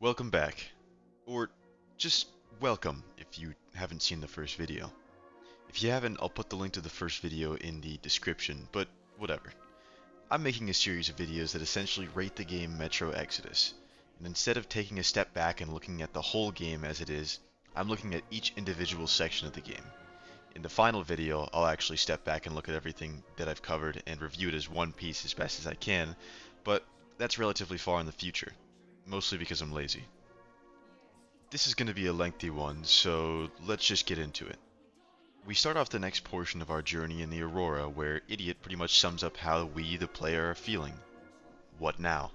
Welcome back. Or just welcome if you haven't seen the first video. If you haven't, I'll put the link to the first video in the description, but whatever. I'm making a series of videos that essentially rate the game Metro Exodus, and instead of taking a step back and looking at the whole game as it is, I'm looking at each individual section of the game. In the final video, I'll actually step back and look at everything that I've covered and review it as one piece as best as I can, but that's relatively far in the future, mostly because I'm lazy. This is going to be a lengthy one, so let's just get into it. We start off the next portion of our journey in the Aurora, where Idiot pretty much sums up how we, the player, are feeling. What now?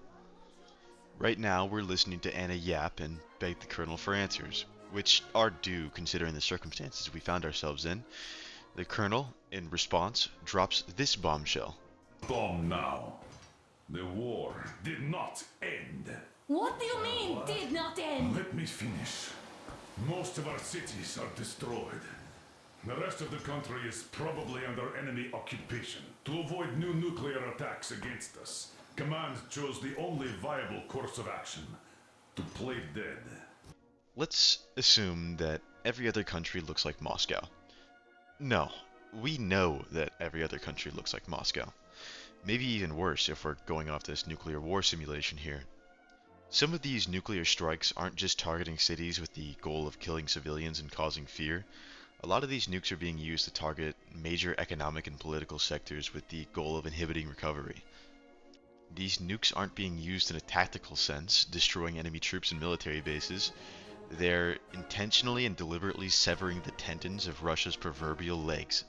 Right now, we're listening to Anna yap and beg the Colonel for answers, which are due considering the circumstances we found ourselves in. The Colonel, in response, drops this bombshell. Bomb now. The war did not end. What do you mean, did not end? Let me finish. Most of our cities are destroyed. The rest of the country is probably under enemy occupation. To avoid new nuclear attacks against us, Command chose the only viable course of action: to play dead. Let's assume that every other country looks like Moscow. No, we know that every other country looks like Moscow. Maybe even worse if we're going off this nuclear war simulation here. Some of these nuclear strikes aren't just targeting cities with the goal of killing civilians and causing fear. A lot of these nukes are being used to target major economic and political sectors with the goal of inhibiting recovery. These nukes aren't being used in a tactical sense, destroying enemy troops and military bases. They're intentionally and deliberately severing the tendons of Russia's proverbial legs.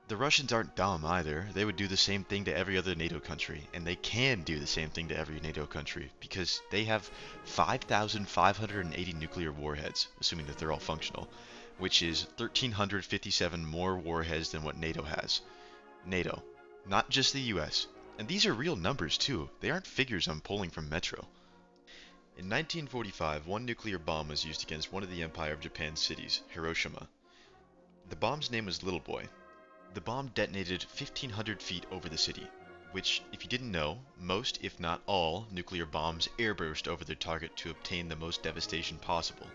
The Russians aren't dumb either. They would do the same thing to every other NATO country, and they can do the same thing to every NATO country, because they have 5,580 nuclear warheads, assuming that they're all functional, which is 1,357 more warheads than what NATO has. NATO, not just the US. And these are real numbers too, they aren't figures I'm pulling from Metro. In 1945, one nuclear bomb was used against one of the Empire of Japan's cities, Hiroshima. The bomb's name was Little Boy. The bomb detonated 1,500 feet over the city, which, if you didn't know, most, if not all, nuclear bombs airburst over their target to obtain the most devastation possible.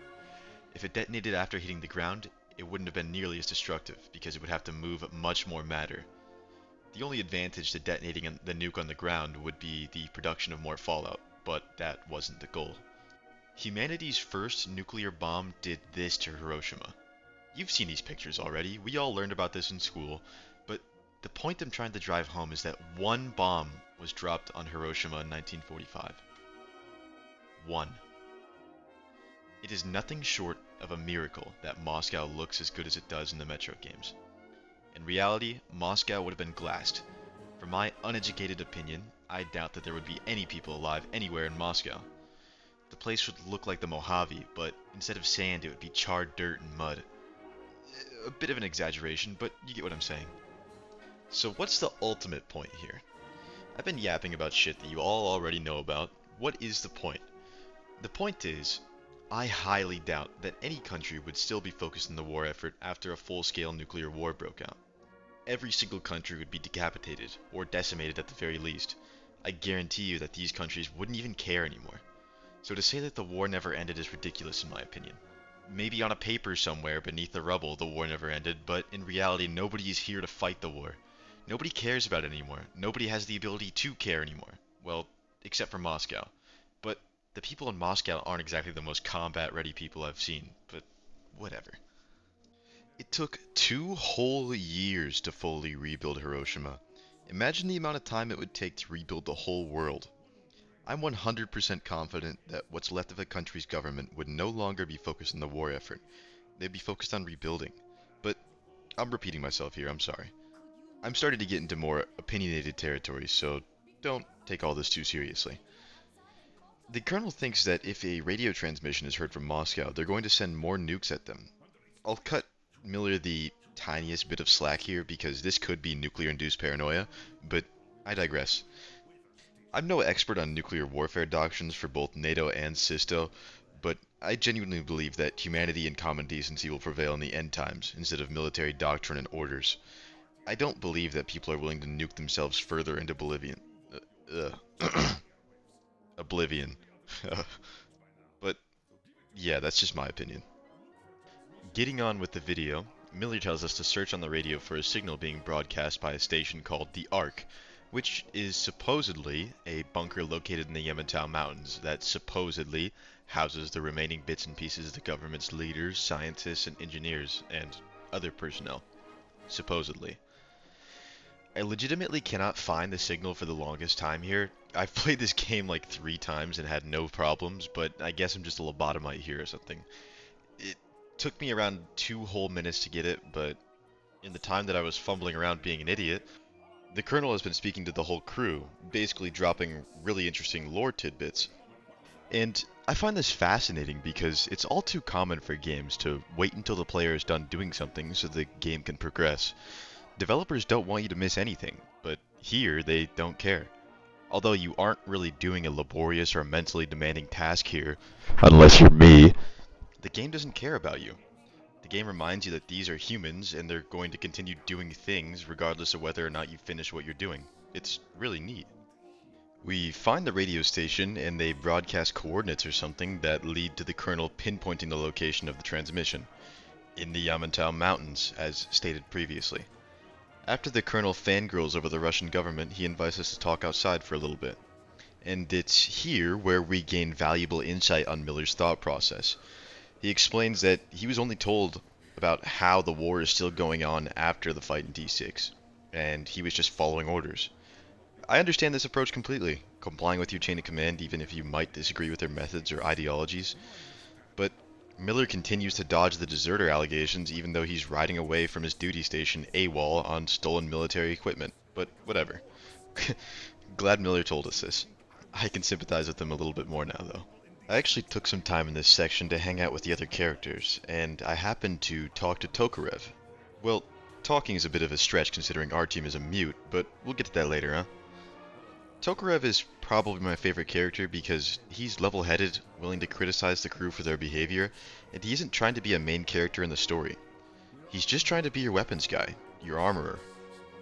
If it detonated after hitting the ground, it wouldn't have been nearly as destructive, because it would have to move much more matter. The only advantage to detonating the nuke on the ground would be the production of more fallout, but that wasn't the goal. Humanity's first nuclear bomb did this to Hiroshima. You've seen these pictures already, we all learned about this in school, but the point I'm trying to drive home is that one bomb was dropped on Hiroshima in 1945. One. It is nothing short of a miracle that Moscow looks as good as it does in the Metro games. In reality, Moscow would have been glassed. From my uneducated opinion, I doubt that there would be any people alive anywhere in Moscow. The place would look like the Mojave, but instead of sand it would be charred dirt and mud. A bit of an exaggeration, but you get what I'm saying. So what's the ultimate point here? I've been yapping about shit that you all already know about. What is the point? The point is, I highly doubt that any country would still be focused on the war effort after a full-scale nuclear war broke out. Every single country would be decapitated, or decimated at the very least. I guarantee you that these countries wouldn't even care anymore. So to say that the war never ended is ridiculous in my opinion. Maybe on a paper somewhere beneath the rubble the war never ended, but in reality nobody is here to fight the war. Nobody cares about it anymore. Nobody has the ability to care anymore. Well, except for Moscow. But the people in Moscow aren't exactly the most combat-ready people I've seen, but whatever. It took 2 whole years to fully rebuild Hiroshima. Imagine the amount of time it would take to rebuild the whole world. I'm 100% confident that what's left of a country's government would no longer be focused on the war effort. They'd be focused on rebuilding. But I'm repeating myself here, I'm sorry. I'm starting to get into more opinionated territory, so don't take all this too seriously. The Colonel thinks that if a radio transmission is heard from Moscow, they're going to send more nukes at them. I'll cut Miller the tiniest bit of slack here because this could be nuclear-induced paranoia, but I digress. I'm no expert on nuclear warfare doctrines for both NATO and SISTO, but I genuinely believe that humanity and common decency will prevail in the end times, instead of military doctrine and orders. I don't believe that people are willing to nuke themselves further into oblivion. Oblivion. But that's just my opinion. Getting on with the video, Miller tells us to search on the radio for a signal being broadcast by a station called the Ark, which is supposedly a bunker located in the Yamantau Mountains that supposedly houses the remaining bits and pieces of the government's leaders, scientists, and engineers, and other personnel. Supposedly. I legitimately cannot find the signal for the longest time here. I've played this game like 3 times and had no problems, but I guess I'm just a lobotomite here or something. It took me around 2 whole minutes to get it, but in the time that I was fumbling around being an idiot, the Colonel has been speaking to the whole crew, basically dropping really interesting lore tidbits. And I find this fascinating because it's all too common for games to wait until the player is done doing something so the game can progress. Developers don't want you to miss anything, but here they don't care. Although you aren't really doing a laborious or mentally demanding task here, unless you're me, the game doesn't care about you. The game reminds you that these are humans and they're going to continue doing things regardless of whether or not you finish what you're doing. It's really neat. We find the radio station and they broadcast coordinates or something that lead to the Colonel pinpointing the location of the transmission, in the Yamantau Mountains, as stated previously. After the Colonel fangirls over the Russian government, he invites us to talk outside for a little bit. And it's here where we gain valuable insight on Miller's thought process. He explains that he was only told about how the war is still going on after the fight in D6, and he was just following orders. I understand this approach completely, complying with your chain of command even if you might disagree with their methods or ideologies, but Miller continues to dodge the deserter allegations even though he's riding away from his duty station AWOL on stolen military equipment, but whatever. Glad Miller told us this. I can sympathize with him a little bit more now though. I actually took some time in this section to hang out with the other characters, and I happened to talk to Tokarev. Well, talking is a bit of a stretch considering our team is a mute, but we'll get to that later, huh? Tokarev is probably my favorite character because he's level-headed, willing to criticize the crew for their behavior, and he isn't trying to be a main character in the story. He's just trying to be your weapons guy, your armorer.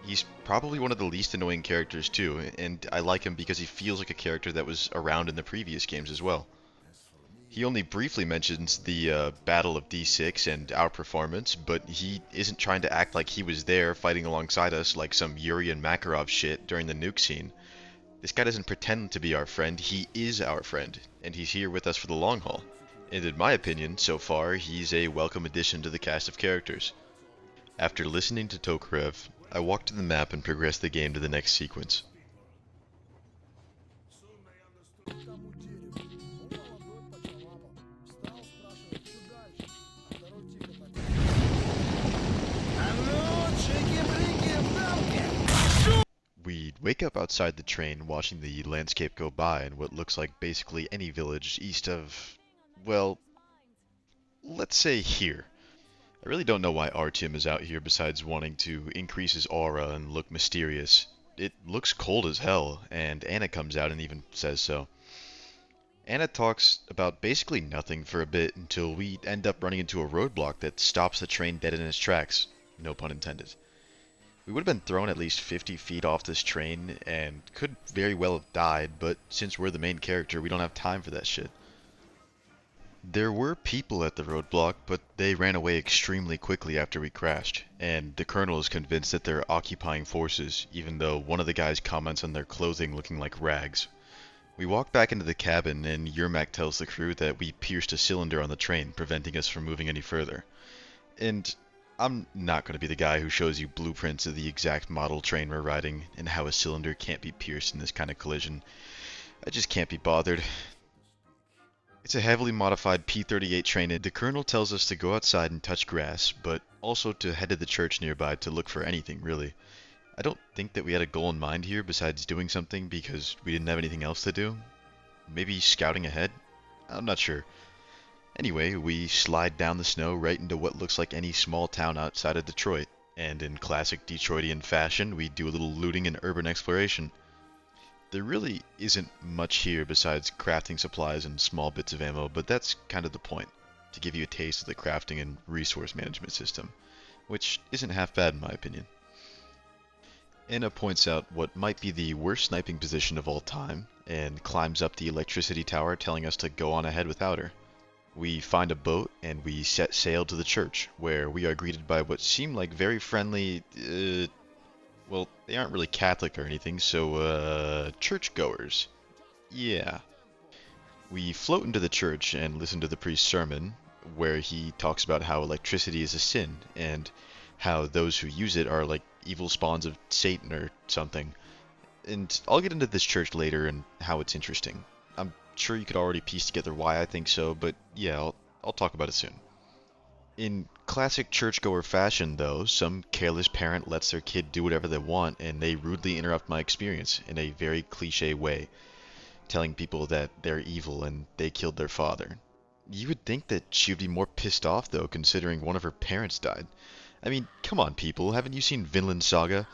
He's probably one of the least annoying characters too, and I like him because he feels like a character that was around in the previous games as well. He only briefly mentions the Battle of D6 and our performance, but he isn't trying to act like he was there fighting alongside us like some Yuri and Makarov shit during the nuke scene. This guy doesn't pretend to be our friend, he is our friend, and he's here with us for the long haul. And in my opinion, so far, he's a welcome addition to the cast of characters. After listening to Tokarev, I walked to the map and progressed the game to the next sequence. We wake up outside the train watching the landscape go by in what looks like basically any village east of, well, let's say here. I really don't know why Artyom is out here besides wanting to increase his aura and look mysterious. It looks cold as hell, and Anna comes out and even says so. Anna talks about basically nothing for a bit until we end up running into a roadblock that stops the train dead in its tracks. No pun intended. We would have been thrown at least 50 feet off this train and could very well have died, but since we're the main character, we don't have time for that shit. There were people at the roadblock, but they ran away extremely quickly after we crashed, and the colonel is convinced that they're occupying forces, even though one of the guys comments on their clothing looking like rags. We walk back into the cabin, and Yermak tells the crew that we pierced a cylinder on the train, preventing us from moving any further. And I'm not going to be the guy who shows you blueprints of the exact model train we're riding and how a cylinder can't be pierced in this kind of collision. I just can't be bothered. It's a heavily modified P-38 train and the colonel tells us to go outside and touch grass, but also to head to the church nearby to look for anything really. I don't think that we had a goal in mind here besides doing something because we didn't have anything else to do. Maybe scouting ahead? I'm not sure. Anyway, we slide down the snow right into what looks like any small town outside of Detroit, and in classic Detroitian fashion, we do a little looting and urban exploration. There really isn't much here besides crafting supplies and small bits of ammo, but that's kind of the point, to give you a taste of the crafting and resource management system, which isn't half bad in my opinion. Anna points out what might be the worst sniping position of all time, and climbs up the electricity tower telling us to go on ahead without her. We find a boat and we set sail to the church, where we are greeted by what seem like very friendly, well, they aren't really Catholic or anything, so, churchgoers. Yeah. We float into the church and listen to the priest's sermon, where he talks about how electricity is a sin, and how those who use it are like evil spawns of Satan or something. And I'll get into this church later and how it's interesting. I'm sure you could already piece together why I think so, but yeah, I'll talk about it soon. In classic churchgoer fashion, though, some careless parent lets their kid do whatever they want and they rudely interrupt my experience in a very cliche way, telling people that they're evil and they killed their father. You would think that she would be more pissed off, though, considering one of her parents died. I mean, come on, people, haven't you seen Vinland Saga?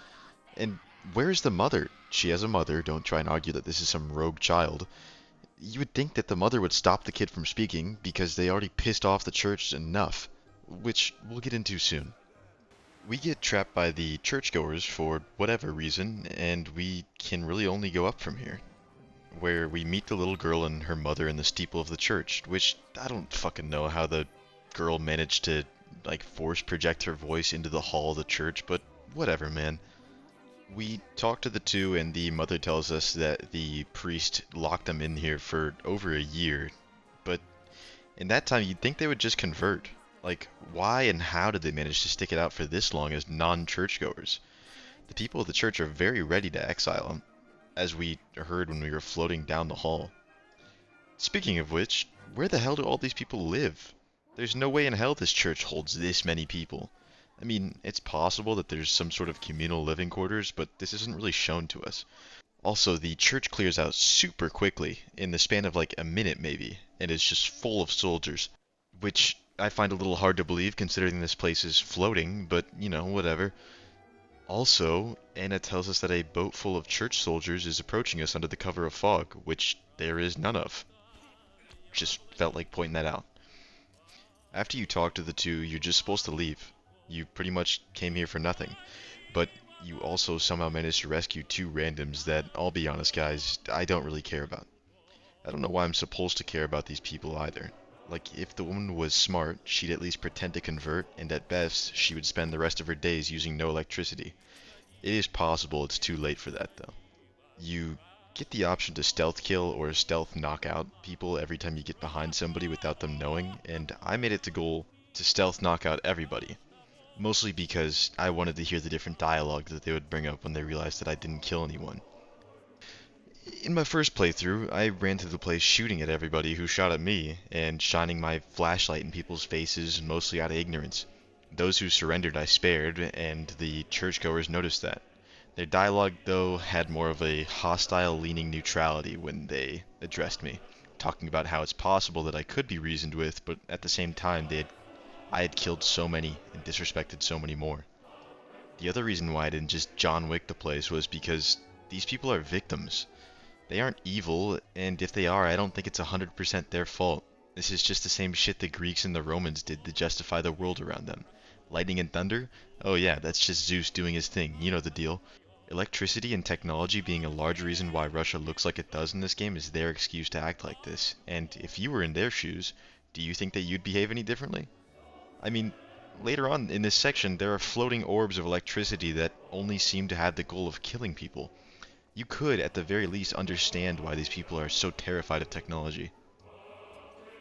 And where's the mother? She has a mother, don't try and argue that this is some rogue child. You would think that the mother would stop the kid from speaking because they already pissed off the church enough, which we'll get into soon. We get trapped by the churchgoers for whatever reason, and we can really only go up from here, where we meet the little girl and her mother in the steeple of the church, which I don't fucking know how the girl managed to, like, force project her voice into the hall of the church, but whatever, man. We talk to the two, and the mother tells us that the priest locked them in here for over a year, but in that time you'd think they would just convert. Like, why and how did they manage to stick it out for this long as non-churchgoers? The people of the church are very ready to exile them, as we heard when we were floating down the hall. Speaking of which, where the hell do all these people live? There's no way in hell this church holds this many people. I mean, it's possible that there's some sort of communal living quarters, but this isn't really shown to us. Also, the church clears out super quickly, in the span of like a minute maybe, and is just full of soldiers, which I find a little hard to believe considering this place is floating, but you know, whatever. Also, Anna tells us that a boat full of church soldiers is approaching us under the cover of fog, which there is none of. Just felt like pointing that out. After you talk to the two, you're just supposed to leave. You pretty much came here for nothing. But you also somehow managed to rescue two randoms that, I'll be honest guys, I don't really care about. I don't know why I'm supposed to care about these people either. Like, if the woman was smart, she'd at least pretend to convert, and at best, she would spend the rest of her days using no electricity. It is possible it's too late for that, though. You get the option to stealth kill or stealth knock out people every time you get behind somebody without them knowing, and I made it to goal to stealth knock out everybody. Mostly because I wanted to hear the different dialogue that they would bring up when they realized that I didn't kill anyone. In my first playthrough, I ran through the place shooting at everybody who shot at me, and shining my flashlight in people's faces, mostly out of ignorance. Those who surrendered I spared, and the churchgoers noticed that. Their dialogue, though, had more of a hostile-leaning neutrality when they addressed me, talking about how it's possible that I could be reasoned with, but at the same time I had killed so many and disrespected so many more. The other reason why I didn't just John Wick the place was because these people are victims. They aren't evil, and if they are, I don't think it's 100% their fault. This is just the same shit the Greeks and the Romans did to justify the world around them. Lightning and thunder? Oh yeah, that's just Zeus doing his thing, you know the deal. Electricity and technology being a large reason why Russia looks like it does in this game is their excuse to act like this, and if you were in their shoes, do you think that you'd behave any differently? I mean, later on in this section, there are floating orbs of electricity that only seem to have the goal of killing people. You could, at the very least, understand why these people are so terrified of technology.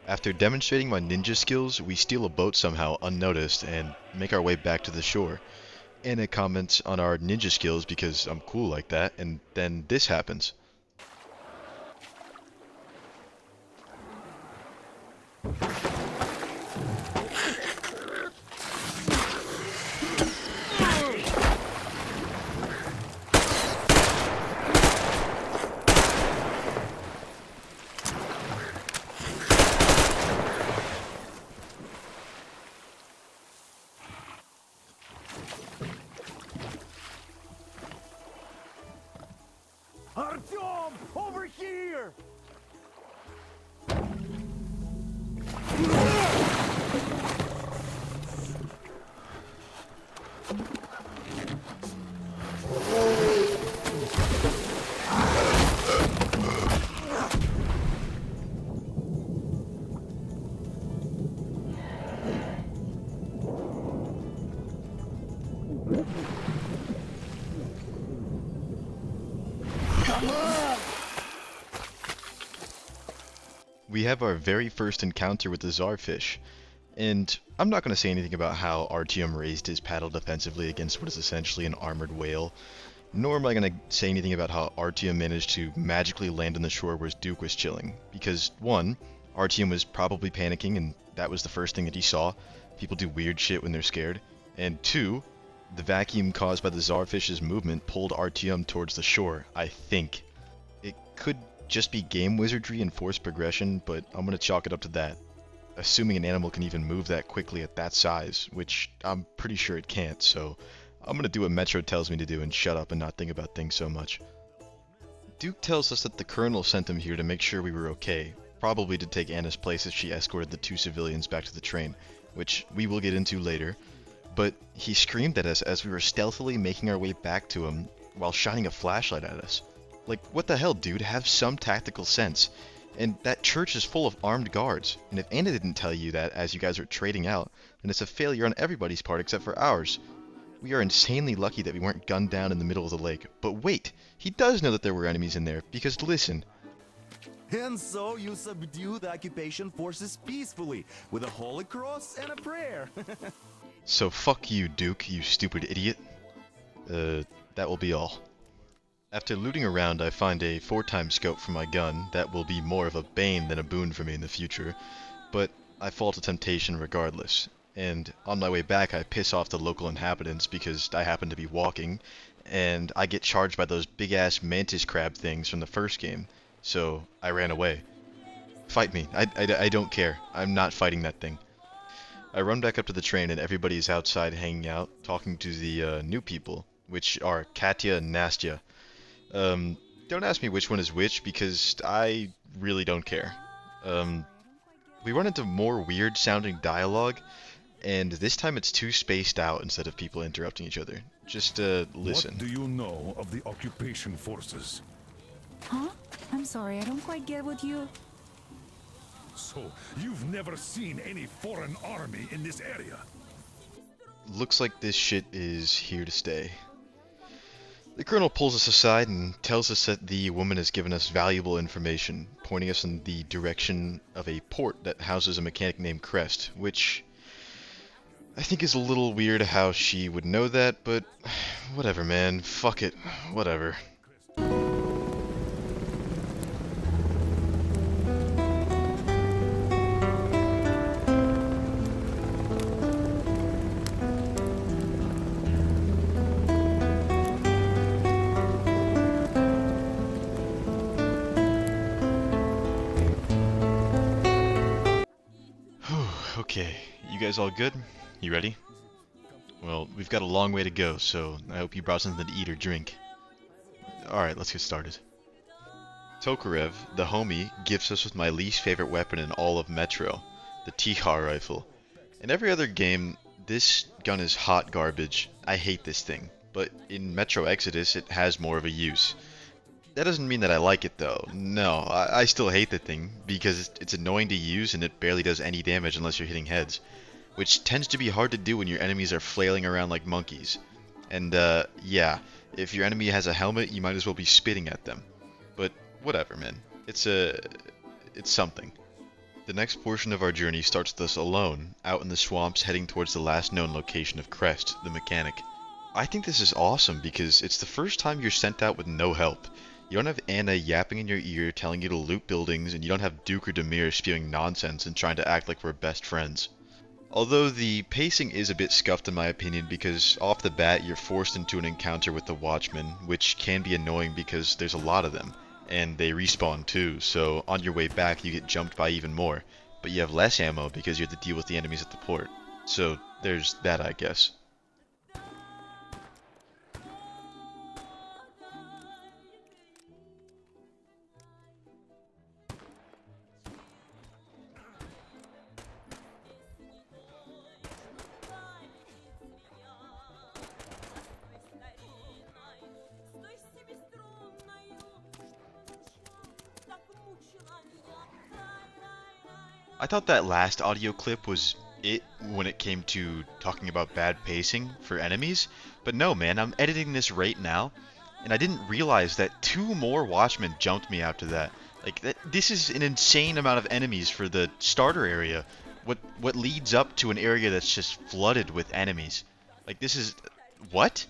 After demonstrating my ninja skills, we steal a boat somehow unnoticed and make our way back to the shore. Anna comments on our ninja skills because I'm cool like that, and then this happens. We have our very first encounter with the Czarfish, and I'm not going to say anything about how Artyom raised his paddle defensively against what is essentially an armored whale, nor am I going to say anything about how Artyom managed to magically land on the shore where Duke was chilling, because one, Artyom was probably panicking and that was the first thing that he saw. People do weird shit when they're scared. And two, the vacuum caused by the Czarfish's movement pulled Artyom towards the shore, I think. It could just be game wizardry and forced progression, but I'm going to chalk it up to that. Assuming an animal can even move that quickly at that size, which I'm pretty sure it can't, so I'm going to do what Metro tells me to do and shut up and not think about things so much. Duke tells us that the Colonel sent him here to make sure we were okay, probably to take Anna's place as she escorted the two civilians back to the train, which we will get into later, but he screamed at us as we were stealthily making our way back to him while shining a flashlight at us. Like, what the hell, dude? Have some tactical sense. And that church is full of armed guards, and if Anna didn't tell you that as you guys are trading out, then it's a failure on everybody's part except for ours. We are insanely lucky that we weren't gunned down in the middle of the lake. But wait, he does know that there were enemies in there, because listen. And so you subdue the occupation forces peacefully, with a holy cross and a prayer. So fuck you, Duke, you stupid idiot. That will be all. After looting around, I find a 4x scope for my gun that will be more of a bane than a boon for me in the future, but I fall to temptation regardless. And on my way back, I piss off the local inhabitants because I happen to be walking, and I get charged by those big-ass mantis crab things from the first game, so I ran away. Fight me. I don't care. I'm not fighting that thing. I run back up to the train and everybody is outside hanging out, talking to the new people, which are Katya and Nastya. Don't ask me which one is which, because I really don't care. We run into more weird-sounding dialogue, and this time it's too spaced out instead of people interrupting each other. Just, listen. What do you know of the occupation forces? Huh? I'm sorry, I don't quite get what you... So, you've never seen any foreign army in this area? Looks like this shit is here to stay. The Colonel pulls us aside and tells us that the woman has given us valuable information, pointing us in the direction of a port that houses a mechanic named Crest, which I think is a little weird how she would know that, but whatever, man. Fuck it. Whatever. Okay, you guys all good? You ready? Well, we've got a long way to go, so I hope you brought something to eat or drink. Alright, let's get started. Tokarev, the homie, gifts us with my least favorite weapon in all of Metro, the Tihar rifle. In every other game, this gun is hot garbage. I hate this thing, but in Metro Exodus it has more of a use. That doesn't mean that I like it though. No, I still hate the thing, because it's annoying to use and it barely does any damage unless you're hitting heads, which tends to be hard to do when your enemies are flailing around like monkeys. And yeah, if your enemy has a helmet, you might as well be spitting at them. But whatever, man. It's something. The next portion of our journey starts with us alone, out in the swamps heading towards the last known location of Crest, the mechanic. I think this is awesome because it's the first time you're sent out with no help. You don't have Anna yapping in your ear telling you to loot buildings, and you don't have Duke or Demir spewing nonsense and trying to act like we're best friends. Although the pacing is a bit scuffed in my opinion because off the bat you're forced into an encounter with the Watchmen, which can be annoying because there's a lot of them, and they respawn too, so on your way back you get jumped by even more, but you have less ammo because you have to deal with the enemies at the port. So there's that, I guess. I thought that last audio clip was it when it came to talking about bad pacing for enemies. But no, man, I'm editing this right now, and I didn't realize that two more Watchmen jumped me after that. Like this is an insane amount of enemies for the starter area. What leads up to an area that's just flooded with enemies? Like this is what?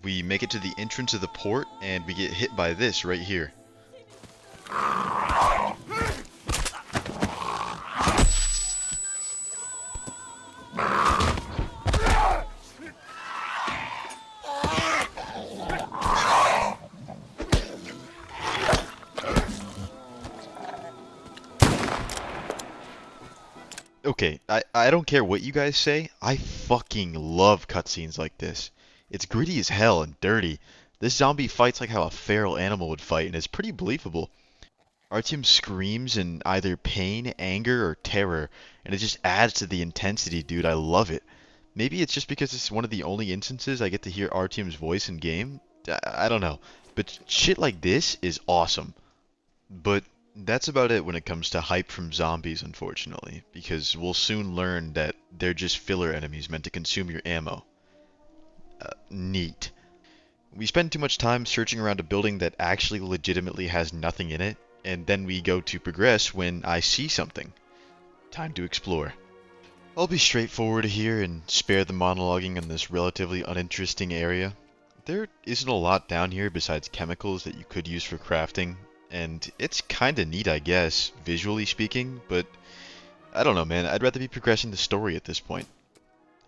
We make it to the entrance of the port, and we get hit by this right here. Okay, I don't care what you guys say, I fucking love cutscenes like this. It's gritty as hell and dirty. This zombie fights like how a feral animal would fight, and it's pretty believable. Artyom screams in either pain, anger, or terror, and it just adds to the intensity, dude. I love it. Maybe it's just because it's one of the only instances I get to hear Artyom's voice in game. I don't know. But shit like this is awesome. But that's about it when it comes to hype from zombies, unfortunately, because we'll soon learn that they're just filler enemies meant to consume your ammo. Neat. We spend too much time searching around a building that actually legitimately has nothing in it, and then we go to progress when I see something. Time to explore. I'll be straightforward here and spare the monologuing on this relatively uninteresting area. There isn't a lot down here besides chemicals that you could use for crafting, and it's kinda neat, I guess, visually speaking, but I don't know, man. I'd rather be progressing the story at this point.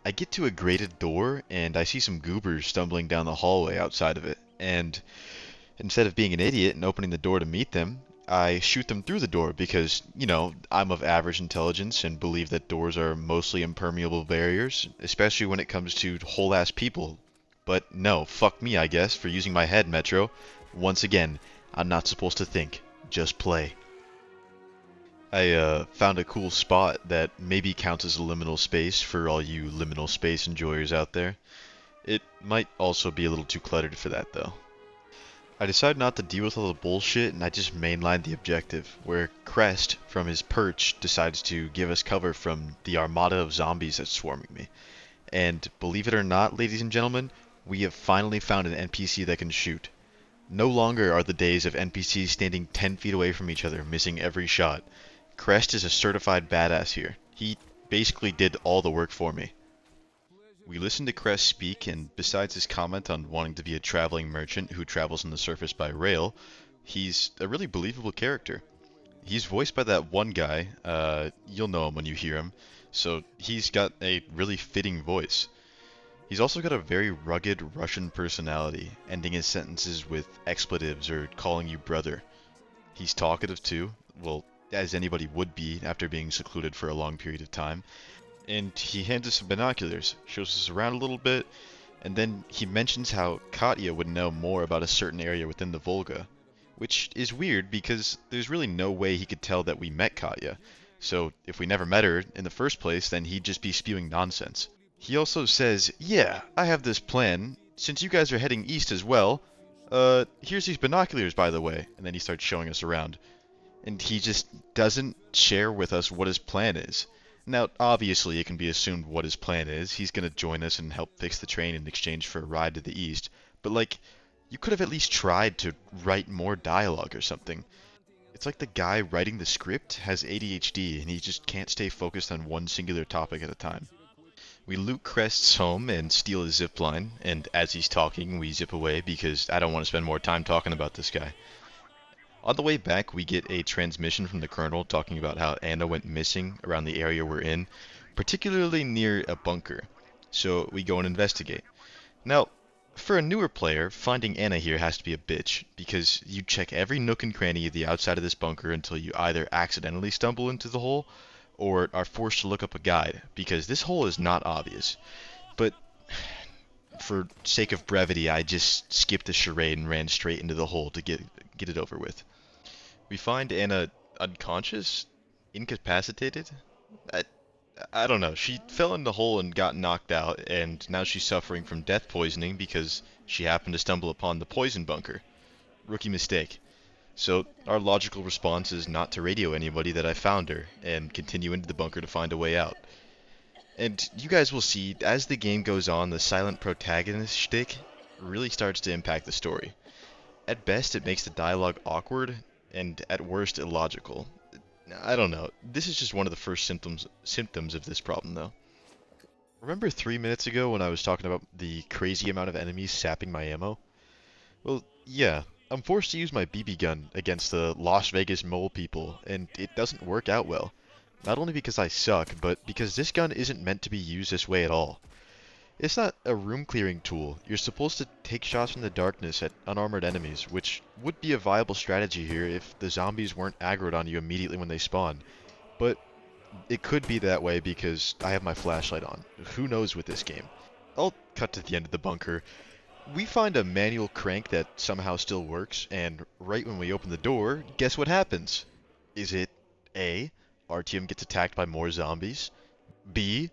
I get to a grated door, and I see some goobers stumbling down the hallway outside of it, and instead of being an idiot and opening the door to meet them, I shoot them through the door because, I'm of average intelligence and believe that doors are mostly impermeable barriers, especially when it comes to whole-ass people. But no, fuck me, I guess, for using my head, Metro. Once again, I'm not supposed to think, just play. I found a cool spot that maybe counts as a liminal space for all you liminal space enjoyers out there. It might also be a little too cluttered for that, though. I decide not to deal with all the bullshit, and I just mainline the objective, where Crest, from his perch, decides to give us cover from the armada of zombies that's swarming me. And believe it or not, ladies and gentlemen, we have finally found an NPC that can shoot. No longer are the days of NPCs standing 10 feet away from each other, missing every shot. Crest is a certified badass here. He basically did all the work for me. We listen to Crest speak, and besides his comment on wanting to be a traveling merchant who travels on the surface by rail, he's a really believable character. He's voiced by that one guy, you'll know him when you hear him, so he's got a really fitting voice. He's also got a very rugged Russian personality, ending his sentences with expletives or calling you brother. He's talkative too, well, as anybody would be after being secluded for a long period of time. And he hands us some binoculars, shows us around a little bit, and then he mentions how Katya would know more about a certain area within the Volga. Which is weird because there's really no way he could tell that we met Katya. So if we never met her in the first place, then he'd just be spewing nonsense. He also says, yeah, I have this plan. Since you guys are heading east as well, here's these binoculars by the way. And then he starts showing us around. And he just doesn't share with us what his plan is. Now, obviously, it can be assumed what his plan is. He's going to join us and help fix the train in exchange for a ride to the east. But, like, you could have at least tried to write more dialogue or something. It's like the guy writing the script has ADHD and he just can't stay focused on one singular topic at a time. We loot Crest's home and steal his zipline, and as he's talking, we zip away because I don't want to spend more time talking about this guy. On the way back, we get a transmission from the Colonel talking about how Anna went missing around the area we're in, particularly near a bunker. So we go and investigate. Now, for a newer player, finding Anna here has to be a bitch, because you check every nook and cranny of the outside of this bunker until you either accidentally stumble into the hole, or are forced to look up a guide, because this hole is not obvious. But for sake of brevity, I just skipped the charade and ran straight into the hole to get it over with. We find Anna unconscious? Incapacitated? I, I don't know. She fell in the hole and got knocked out, and now she's suffering from death poisoning because she happened to stumble upon the poison bunker. Rookie mistake. So our logical response is not to radio anybody that I found her, and continue into the bunker to find a way out. And you guys will see, as the game goes on, the silent protagonist shtick really starts to impact the story. At best, it makes the dialogue awkward, and at worst, illogical. I don't know. This is just one of the first symptoms of this problem, though. Remember 3 minutes ago when I was talking about the crazy amount of enemies sapping my ammo? Well, yeah, I'm forced to use my BB gun against the Las Vegas mole people, and it doesn't work out well. Not only because I suck, but because this gun isn't meant to be used this way at all. It's not a room clearing tool. You're supposed to take shots from the darkness at unarmored enemies, which would be a viable strategy here if the zombies weren't aggroed on you immediately when they spawn. But it could be that way because I have my flashlight on. Who knows with this game? I'll cut to the end of the bunker. We find a manual crank that somehow still works, and right when we open the door, guess what happens? Is it A, RTM gets attacked by more zombies? B,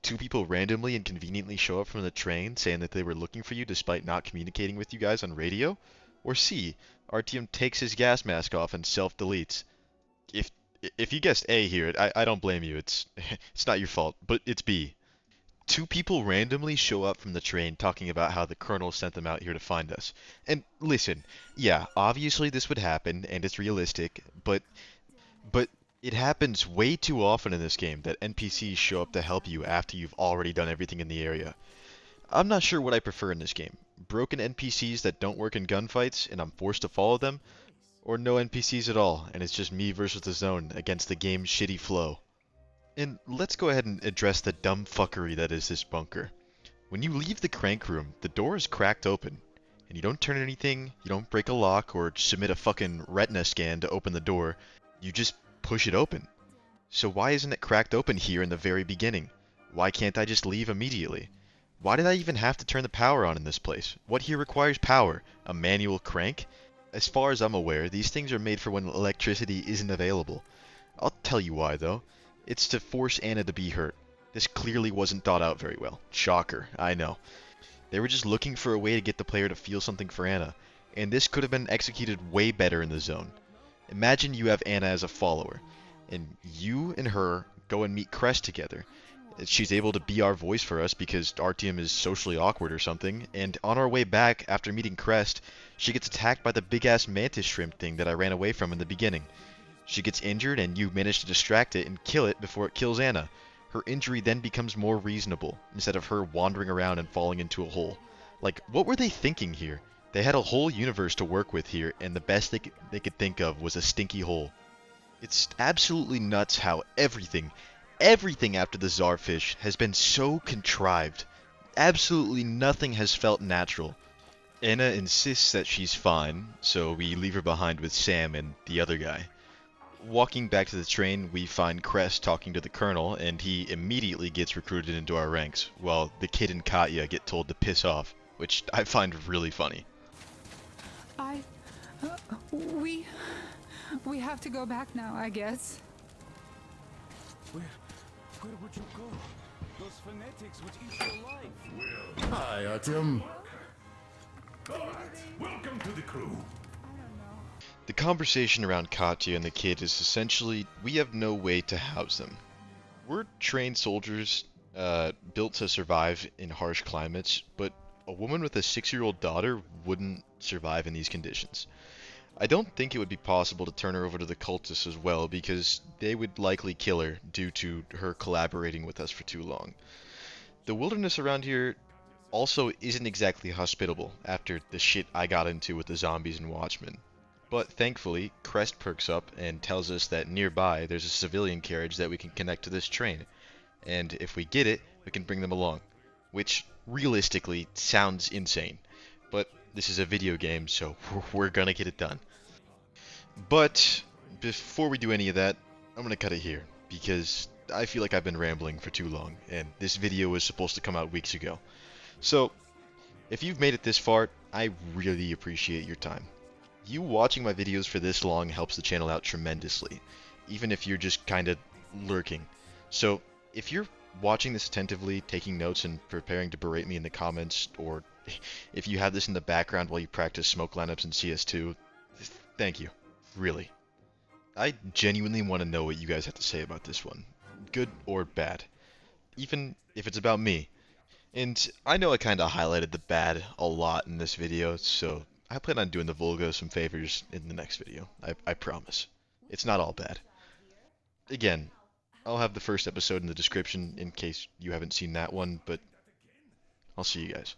two people randomly and conveniently show up from the train saying that they were looking for you despite not communicating with you guys on radio? Or C, RTM takes his gas mask off and self-deletes? If if you guessed A here, I don't blame you. It's not your fault, but it's B. Two people randomly show up from the train talking about how the colonel sent them out here to find us. And listen, yeah, obviously this would happen and it's realistic, but it happens way too often in this game that NPCs show up to help you after you've already done everything in the area. I'm not sure what I prefer in this game. Broken NPCs that don't work in gunfights and I'm forced to follow them, or no NPCs at all and it's just me versus the zone against the game's shitty flow. And let's go ahead and address the dumb fuckery that is this bunker. When you leave the crank room, the door is cracked open, and you don't turn anything, you don't break a lock or submit a fucking retina scan to open the door, you just push it open. So why isn't it cracked open here in the very beginning? Why can't I just leave immediately? Why did I even have to turn the power on in this place? What here requires power? A manual crank? As far as I'm aware, these things are made for when electricity isn't available. I'll tell you why, though. It's to force Anna to be hurt. This clearly wasn't thought out very well. Shocker, I know. They were just looking for a way to get the player to feel something for Anna, and this could have been executed way better in the zone. Imagine you have Anna as a follower, and you and her go and meet Crest together. She's able to be our voice for us because RTM is socially awkward or something, and on our way back after meeting Crest, she gets attacked by the big-ass mantis shrimp thing that I ran away from in the beginning. She gets injured and you manage to distract it and kill it before it kills Anna. Her injury then becomes more reasonable, instead of her wandering around and falling into a hole. Like, what were they thinking here? They had a whole universe to work with here, and the best they could think of was a stinky hole. It's absolutely nuts how everything after the Czarfish has been so contrived. Absolutely nothing has felt natural. Anna insists that she's fine, so we leave her behind with Sam and the other guy. Walking back to the train, we find Crest talking to the colonel, and he immediately gets recruited into our ranks, while the kid and Katya get told to piss off, which I find really funny. I. We. We have to go back now, I guess. Where would you go? Those fanatics would eat your life. Hi, Artyom. Alright, welcome to the crew. The conversation around Katya and the kid is essentially, we have no way to house them. We're trained soldiers, built to survive in harsh climates, but a woman with a 6-year-old daughter wouldn't survive in these conditions. I don't think it would be possible to turn her over to the cultists as well, because they would likely kill her due to her collaborating with us for too long. The wilderness around here also isn't exactly hospitable after the shit I got into with the zombies and Watchmen. But thankfully, Crest perks up and tells us that nearby there's a civilian carriage that we can connect to this train, and if we get it, we can bring them along. Which, realistically, sounds insane, but this is a video game, so we're gonna get it done. But, before we do any of that, I'm gonna cut it here, because I feel like I've been rambling for too long, and this video was supposed to come out weeks ago. So, if you've made it this far, I really appreciate your time. You watching my videos for this long helps the channel out tremendously, even if you're just kinda lurking. So, if you're watching this attentively, taking notes, and preparing to berate me in the comments, or if you have this in the background while you practice smoke lineups in CS2, thank you. Really. I genuinely want to know what you guys have to say about this one, good or bad, even if it's about me. And I know I kinda highlighted the bad a lot in this video, so I plan on doing the Volga some favors in the next video. I promise. It's not all bad. Again, I'll have the first episode in the description in case you haven't seen that one, but I'll see you guys.